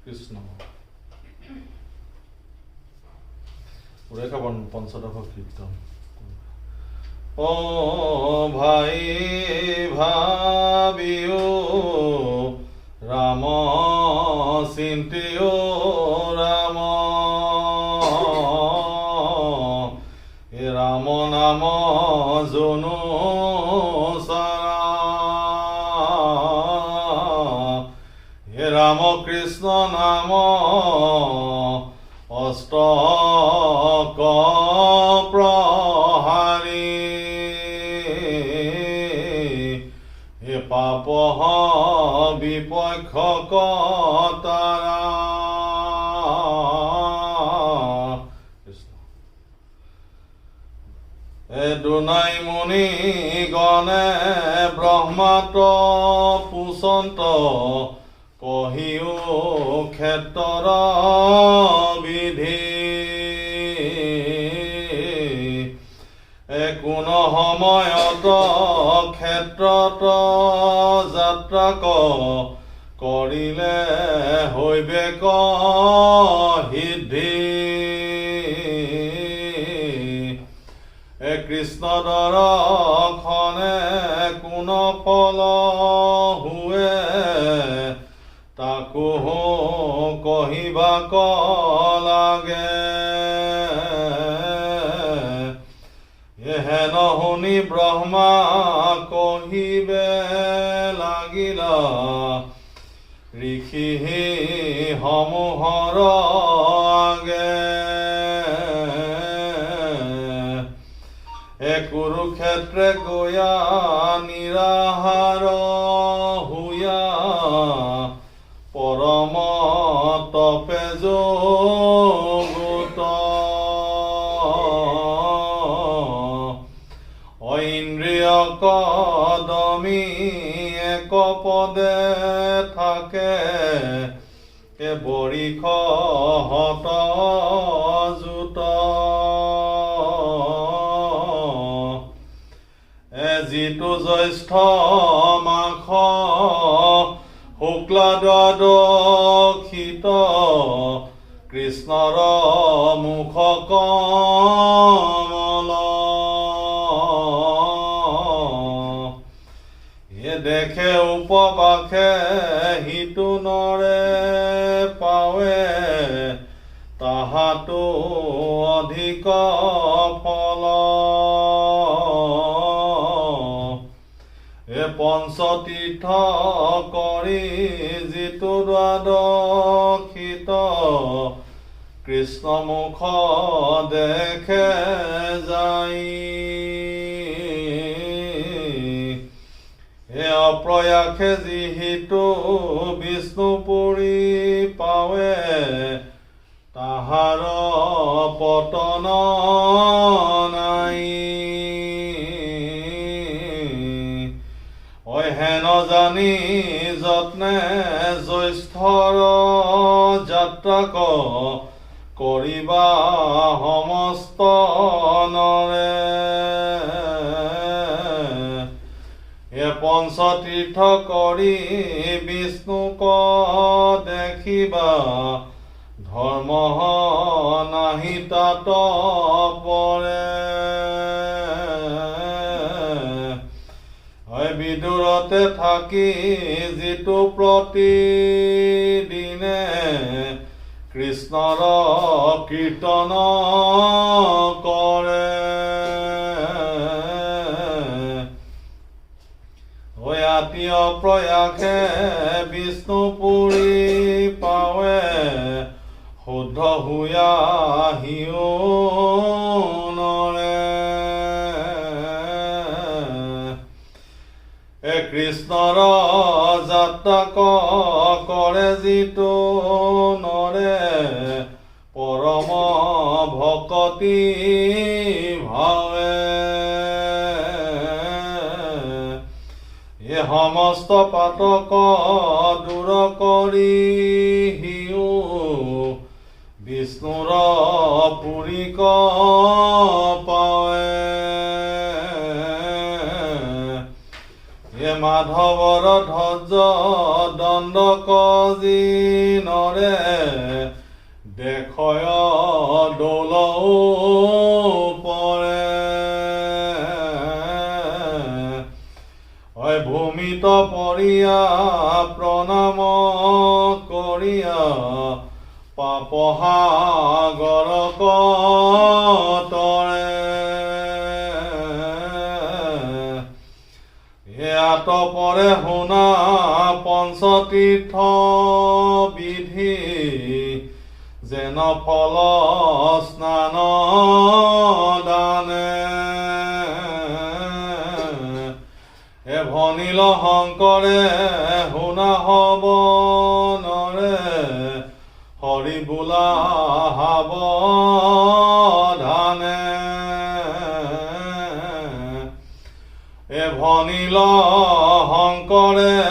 কৃষ্ণ উৰেখা পঞ্চদশ কীৰ্তন। ও ভাই ভাবিও ৰাম চিন্তিও ৰাম, এ ৰাম নাম জনো চাৰা, হে ৰাম কৃষ্ণ নাম অষ্টক প্ৰহাৰী, হে পাপ বিপক্ষ কতাৰা। দুনাই মুনি গণে ব্ৰহ্মাত পুচন্ত, কহিও ক্ষেত্ৰৰ বিধি, কোন সময়ত ক্ষেত্ৰত যাত্ৰা কৰিলে হৈবেক সিদ্ধি, কৃষ্ণ দৰ্শনে কোন ফল হুৱে, তাকো কহিবাক লাগে, হেন শুনি ব্ৰহ্মা কহিবে লাগিলা, ঋষি সমূহৰ আগে, কুৰুক্ষেত্ৰে গয়া নিৰাহাৰ হুয়া, পৰম তপে যোগত, ঐন্দ্ৰিয় কদমী এক পদে থাকে, বৰিষ হত জুত, যিটো জ্যৈষ্ঠ মাস শুক্লা দ্বাদশীত, কৃষ্ণৰ মুখ কমল, দেখে উপবাসে সিটো নৰে পাৱে, তাহাতো অধিক ফল, পঞ্চতীৰ্থ কৰি যিটো দ্বাদশীত, কৃষ্ণ মুখ দেখে যাই, হে অপ্ৰয়াসে যিহিতো বিষ্ণুপুৰী পাৱে, তাহাৰ পতন নাই, হেন জানি যত্নে জ্যৈষ্ঠৰ যাত্ৰা কৰিবা সমস্ত নৰে, পঞ্চতীৰ্থ কৰি বিষ্ণুক দেখিবা, ধৰ্ম নাহি তাত পৰে, বিদুৰতে থাকি যিটো প্ৰতিদিনে কৃষ্ণৰ কীৰ্তন কৰে, অতি অপ্ৰয়াসে বিষ্ণুপুৰী পাৱে, শুদ্ধ হুয়া হিও নৰে, কৃষ্ণৰ যাত্ৰা কৰে যিটো নৰে, পৰম ভকতি ভাৱে, সমস্ত পাতক দূৰ কৰি হিও, বিষ্ণুৰ পুৰীক পাৱে, মাধৱৰ ধ্বজ দণ্ড কজি নৰে দেখয় দৌলও পৰে ভূমিত পৰিয়া প্ৰণাম কৰিয়া পাপসাগৰ তৰে ইয়াত পৰে শুনা পঞ্চতীৰ্থ বিধি যেন ফল স্নান দানে ভনিল শংকৰে শুনা হব নৰে হৰি বোলা সাৱধানে ভনিল শংকৰে